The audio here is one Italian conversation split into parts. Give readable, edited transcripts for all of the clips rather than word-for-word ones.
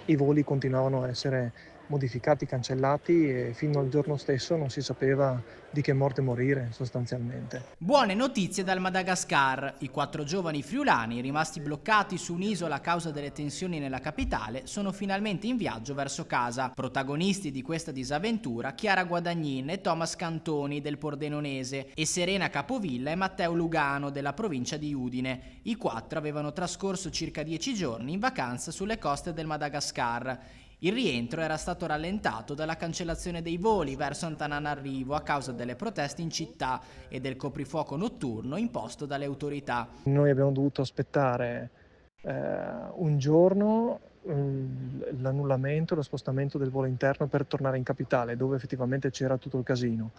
i voli continuavano a essere modificati, cancellati e fino al giorno stesso non si sapeva di che morte morire sostanzialmente. Buone notizie dal Madagascar. I 4 giovani friulani, rimasti bloccati su un'isola a causa delle tensioni nella capitale, sono finalmente in viaggio verso casa. Protagonisti di questa disavventura Chiara Guadagnin e Thomas Cantoni del Pordenonese e Serena Capovilla e Matteo Lugano della provincia di Udine. I 4 avevano trascorso circa 10 giorni in vacanza sulle coste del Madagascar. Il rientro era stato rallentato dalla cancellazione dei voli verso Antananarivo a causa delle proteste in città e del coprifuoco notturno imposto dalle autorità. Noi abbiamo dovuto aspettare un giorno l'annullamento, lo spostamento del volo interno per tornare in capitale, dove effettivamente c'era tutto il casino.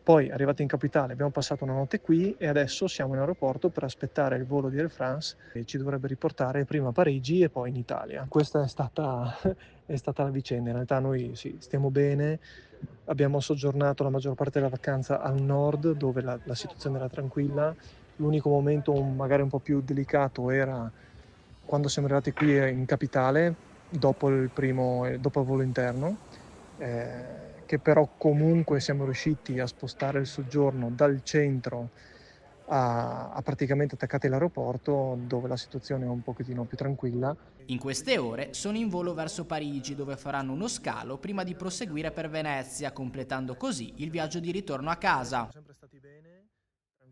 Poi arrivati in capitale abbiamo passato una notte qui e adesso siamo in aeroporto per aspettare il volo di Air France che ci dovrebbe riportare prima a Parigi e poi in Italia. Questa è stata, è stata la vicenda. In realtà noi sì, stiamo bene, abbiamo soggiornato la maggior parte della vacanza al nord dove la situazione era tranquilla. L'unico momento magari un po' più delicato era quando siamo arrivati qui in capitale dopo dopo il volo interno, che però comunque siamo riusciti a spostare il soggiorno dal centro a praticamente attaccati all'aeroporto, dove la situazione è un pochettino più tranquilla. In queste ore sono in volo verso Parigi, dove faranno uno scalo prima di proseguire per Venezia, completando così il viaggio di ritorno a casa.